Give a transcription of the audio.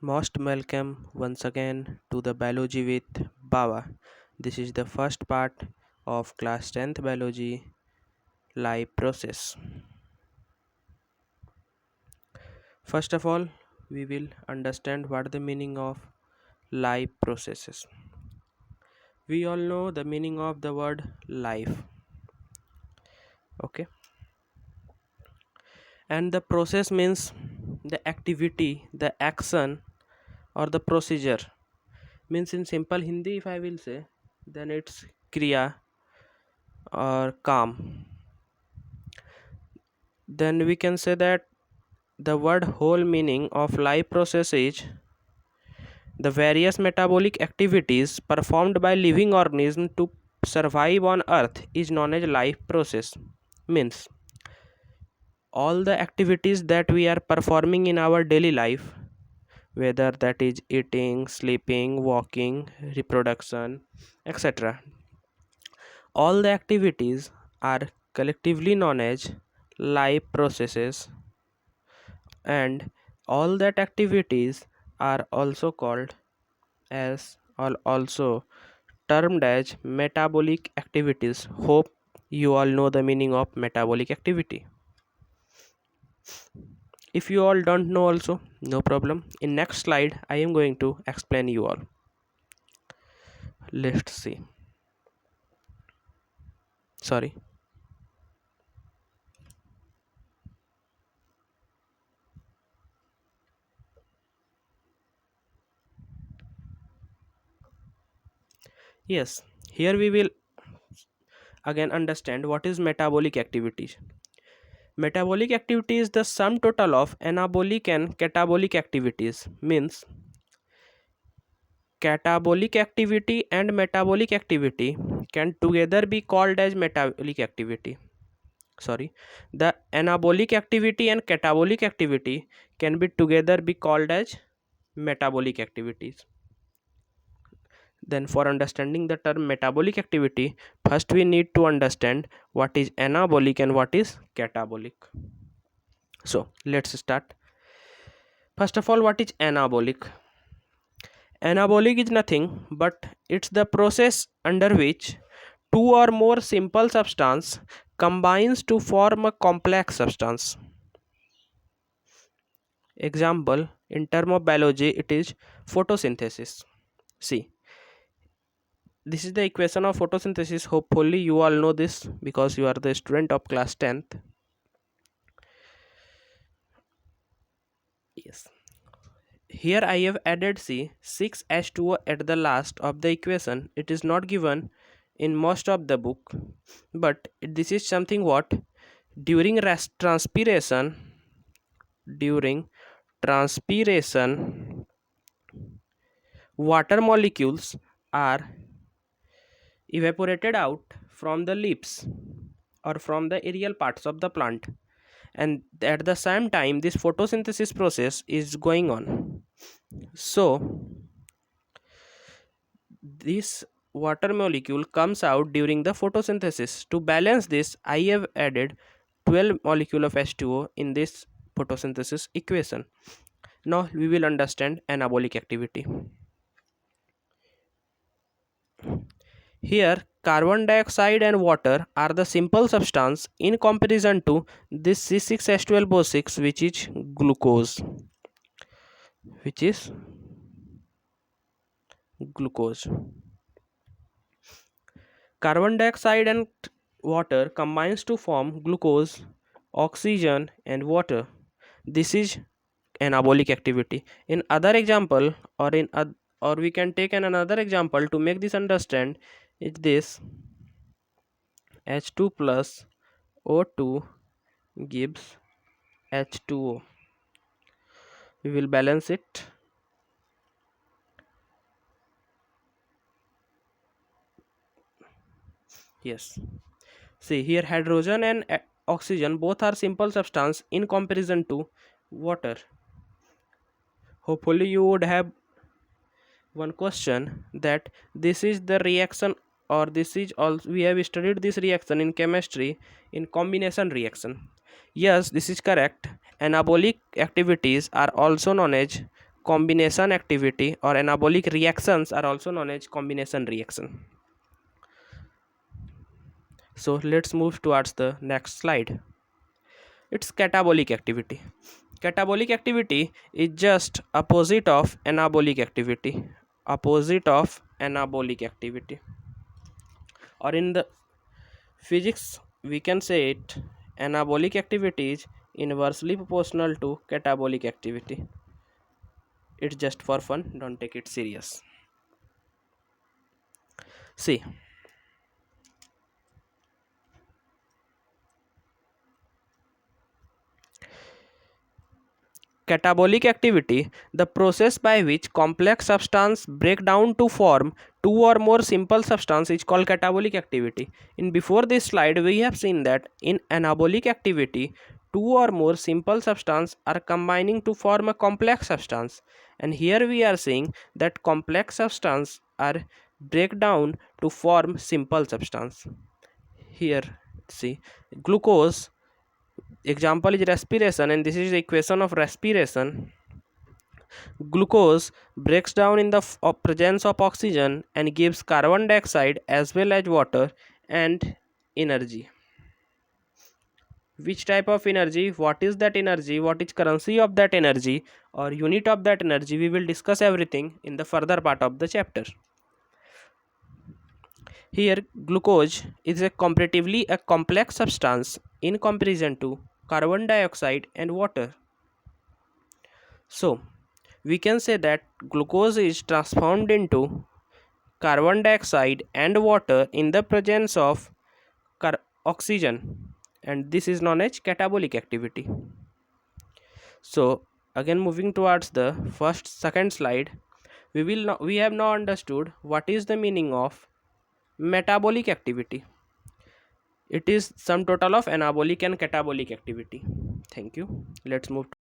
Most welcome once again to the Biology with Baba. This is the first part of class 10th biology life process. First of all, we will understand what the meaning of life processes. We all know the meaning of the word life, okay? And the process means the activity, the action or the procedure. Means in simple Hindi if I will say, then it's kriya or calm. Then we can say that the word whole meaning of life process is the various metabolic activities performed by living organisms to survive on earth is known as life process. Means all the activities that we are performing in our daily life, whether that is eating, sleeping, walking, reproduction, etc., all the activities are collectively known as life processes, and all that activities are also called as or also termed as metabolic activities. Hope you all know the meaning of metabolic activity. If you all don't know also, no problem. In next slide I am going to explain you all. Let's see. Sorry. Yes, here we will again understand what is metabolic activity. Metabolic activity is the sum total of anabolic and catabolic activities. Means catabolic activity and metabolic activity can together be called as metabolic activity. Sorry, the anabolic activity and catabolic activity can be together be called as metabolic activities. Then for understanding the term metabolic activity, first we need to understand what is anabolic and what is catabolic. So let's start. First of all, what is anabolic? Anabolic is nothing but it's the process under which two or more simple substance combines to form a complex substance. Example, in term of biology, it is photosynthesis. See, this is the equation of photosynthesis. Hopefully you all know this because you are the student of class 10th. Yes. Here I have added C 6H2O at the last of the equation. It is not given in most of the book, but this is something what during during transpiration water molecules are evaporated out from the leaves or from the aerial parts of the plant, and at the same time this photosynthesis process is going on. So this water molecule comes out during the photosynthesis. To balance this, I have added 12 molecule of H2O in this photosynthesis equation. Now we will understand anabolic activity. Here carbon dioxide and water are the simple substance in comparison to this C6H12O6, which is glucose. Carbon dioxide and water combines to form glucose, oxygen and water. This is anabolic activity. In other example, or we can take another example to make this understand, is this H2 plus O2 gives H2O. We will balance it. Yes. See here, hydrogen and oxygen both are simple substance in comparison to water. Hopefully you would have one question that this is the reaction, or this is also we have studied this reaction in chemistry in combination reaction. Yes, this is correct. Anabolic activities are also known as combination activity or anabolic reactions are also known as combination reaction. So let's move towards the next slide. It's catabolic activity. Catabolic activity is just opposite of anabolic activity. Opposite of anabolic activity. Or in the physics, we can say it anabolic activity is inversely proportional to catabolic activity. It's just for fun, don't take it serious. See, catabolic activity, the process by which complex substance break down to form two or more simple substance is called catabolic activity. In before this slide, we have seen that in anabolic activity, two or more simple substance are combining to form a complex substance. And here we are seeing that complex substance are break down to form simple substance. Here, see, glucose example is respiration, and this is the equation of respiration. Glucose breaks down in the presence of oxygen and gives carbon dioxide as well as water and energy. Which type of energy, what is that energy, what is currency of that energy or unit of that energy, we will discuss everything in the further part of the chapter. Here glucose is a comparatively a complex substance in comparison to carbon dioxide and water. So we can say that glucose is transformed into carbon dioxide and water in the presence of oxygen, and this is known as catabolic activity. So again, moving towards the second slide, we have now understood what is the meaning of metabolic activity. It is sum total of anabolic and catabolic activity. Thank you. Let's move